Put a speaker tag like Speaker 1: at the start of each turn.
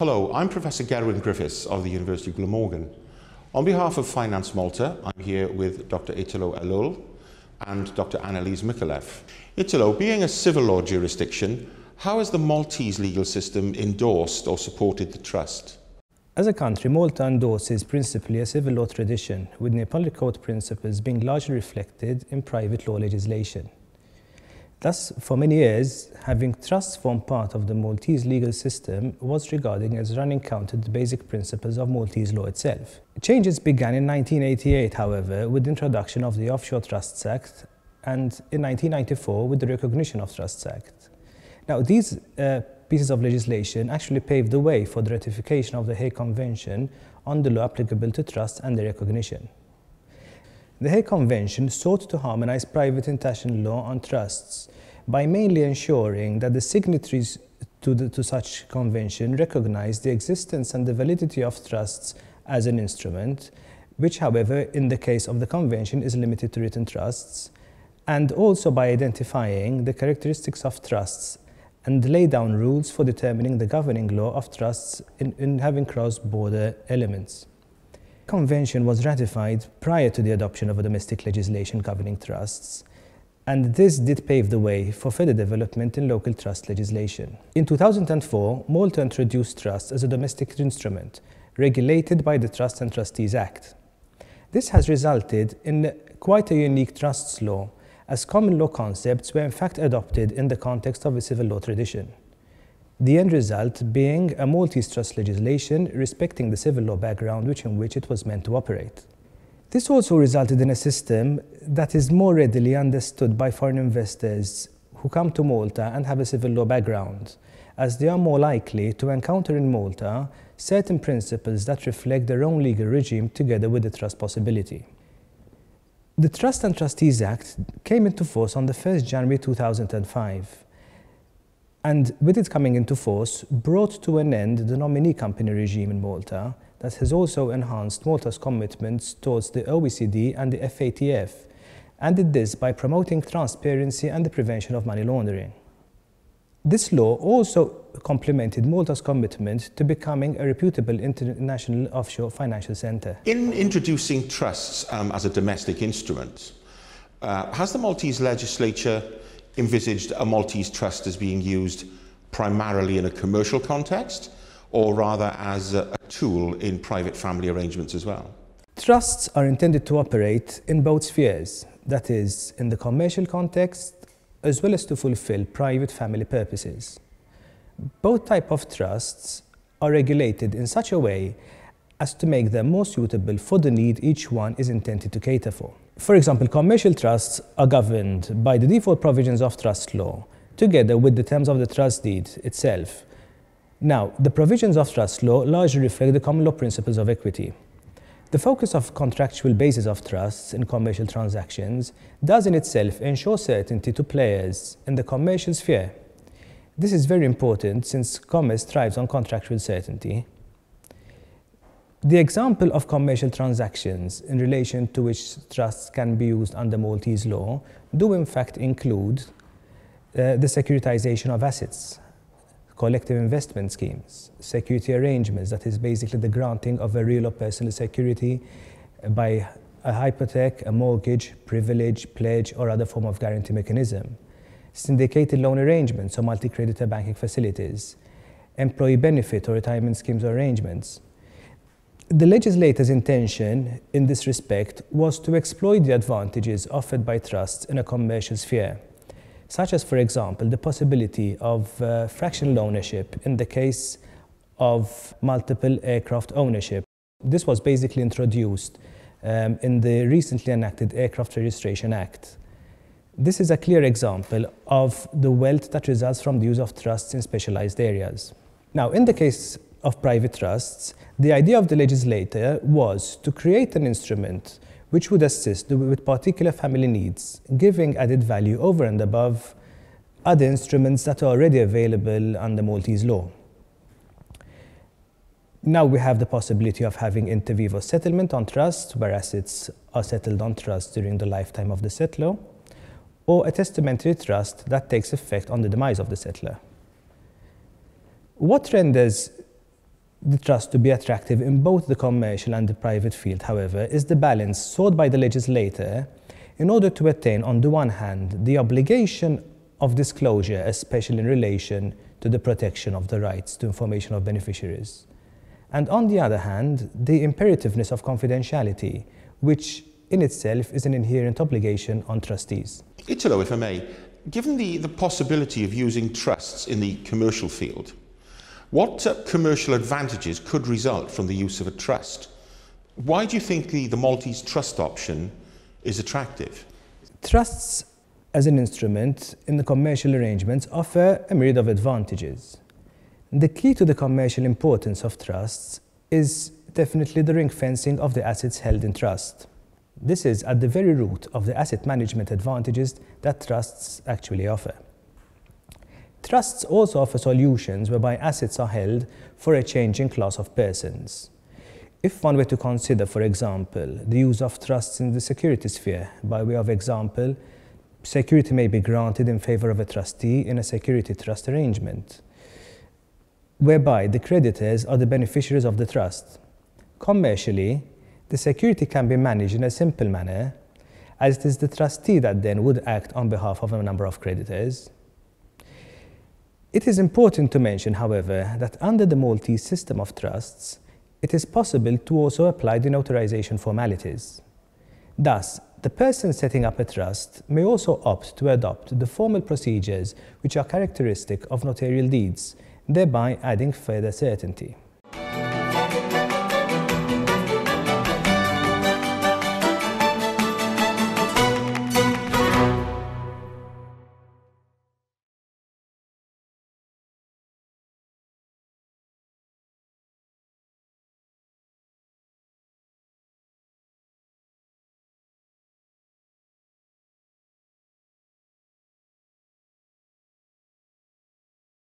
Speaker 1: Hello, I'm Professor Gerwin Griffiths of the University of Glamorgan. On behalf of Finance Malta, I'm here with Dr. Italo Elul and Dr. Annalise Mikulev. Italo, being a civil law jurisdiction, how has the Maltese legal system endorsed or supported the trust?
Speaker 2: As a country, Malta endorses principally a civil law tradition, with Nepali code principles being largely reflected in private law legislation. Thus, for many years, having trusts form part of the Maltese legal system was regarded as running counter to the basic principles of Maltese law itself. Changes began in 1988, however, with the introduction of the Offshore Trusts Act, and in 1994 with the Recognition of Trusts Act. Now, these pieces of legislation actually paved the way for the ratification of the Hague Convention on the law applicable to trusts and their recognition. The Hague Convention sought to harmonize private international law on trusts by mainly ensuring that the signatories to such convention recognize the existence and the validity of trusts as an instrument, which, however, in the case of the convention is limited to written trusts, and also by identifying the characteristics of trusts and lay down rules for determining the governing law of trusts in having cross-border elements. The convention was ratified prior to the adoption of a domestic legislation governing trusts, and this did pave the way for further development in local trust legislation. In 2004, Malta introduced trusts as a domestic instrument, regulated by the Trust and Trustees Act. This has resulted in quite a unique trusts law, as common law concepts were in fact adopted in the context of a civil law tradition. The end result being a Maltese trust legislation respecting the civil law background in which it was meant to operate. This also resulted in a system that is more readily understood by foreign investors who come to Malta and have a civil law background, as they are more likely to encounter in Malta certain principles that reflect their own legal regime together with the trust possibility. The Trust and Trustees Act came into force on the 1st January 2005. And with it coming into force, brought to an end the nominee company regime in Malta that has also enhanced Malta's commitments towards the OECD and the FATF, and did this by promoting transparency and the prevention of money laundering. This law also complemented Malta's commitment to becoming a reputable international offshore financial center.
Speaker 1: In introducing trusts as a domestic instrument, has the Maltese legislature envisaged a Maltese trust as being used primarily in a commercial context, or rather as a tool in private family arrangements as well?
Speaker 2: Trusts are intended to operate in both spheres, that is, in the commercial context, as well as to fulfill private family purposes. Both types of trusts are regulated in such a way as to make them more suitable for the need each one is intended to cater for. For example, commercial trusts are governed by the default provisions of trust law, together with the terms of the trust deed itself. Now, the provisions of trust law largely reflect the common law principles of equity. The focus of contractual basis of trusts in commercial transactions does in itself ensure certainty to players in the commercial sphere. This is very important since commerce thrives on contractual certainty. The example of commercial transactions in relation to which trusts can be used under Maltese law do in fact include the securitization of assets, collective investment schemes, security arrangements, that is basically the granting of a real or personal security by a hypothec, a mortgage, privilege, pledge, or other form of guarantee mechanism, syndicated loan arrangements or multi-creditor banking facilities, employee benefit or retirement schemes or arrangements. The legislator's intention in this respect was to exploit the advantages offered by trusts in a commercial sphere, such as, for example, the possibility of fractional ownership in the case of multiple aircraft ownership. This was basically introduced in the recently enacted Aircraft Registration Act. This is a clear example of the wealth that results from the use of trusts in specialized areas. Now, in the case of private trusts, the idea of the legislator was to create an instrument which would assist with particular family needs, giving added value over and above other instruments that are already available under Maltese law. Now we have the possibility of having inter vivos settlement on trust, where assets are settled on trust during the lifetime of the settlor, or a testamentary trust that takes effect on the demise of the settler. What renders the trust to be attractive in both the commercial and the private field, however, is the balance sought by the legislator in order to attain, on the one hand, the obligation of disclosure, especially in relation to the protection of the rights to information of beneficiaries, and on the other hand, the imperativeness of confidentiality, which in itself is an inherent obligation on trustees.
Speaker 1: Italo, if I may, given the possibility of using trusts in the commercial field, what commercial advantages could result from the use of a trust? Why do you think the Maltese trust option is attractive?
Speaker 2: Trusts as an instrument in the commercial arrangements offer a myriad of advantages. The key to the commercial importance of trusts is definitely the ring fencing of the assets held in trust. This is at the very root of the asset management advantages that trusts actually offer. Trusts also offer solutions whereby assets are held for a changing class of persons. If one were to consider, for example, the use of trusts in the security sphere, by way of example, security may be granted in favor of a trustee in a security trust arrangement, whereby the creditors are the beneficiaries of the trust. Commercially, the security can be managed in a simple manner, as it is the trustee that then would act on behalf of a number of creditors. It is important to mention, however, that under the Maltese system of trusts, it is possible to also apply the notarization formalities. Thus, the person setting up a trust may also opt to adopt the formal procedures which are characteristic of notarial deeds, thereby adding further certainty.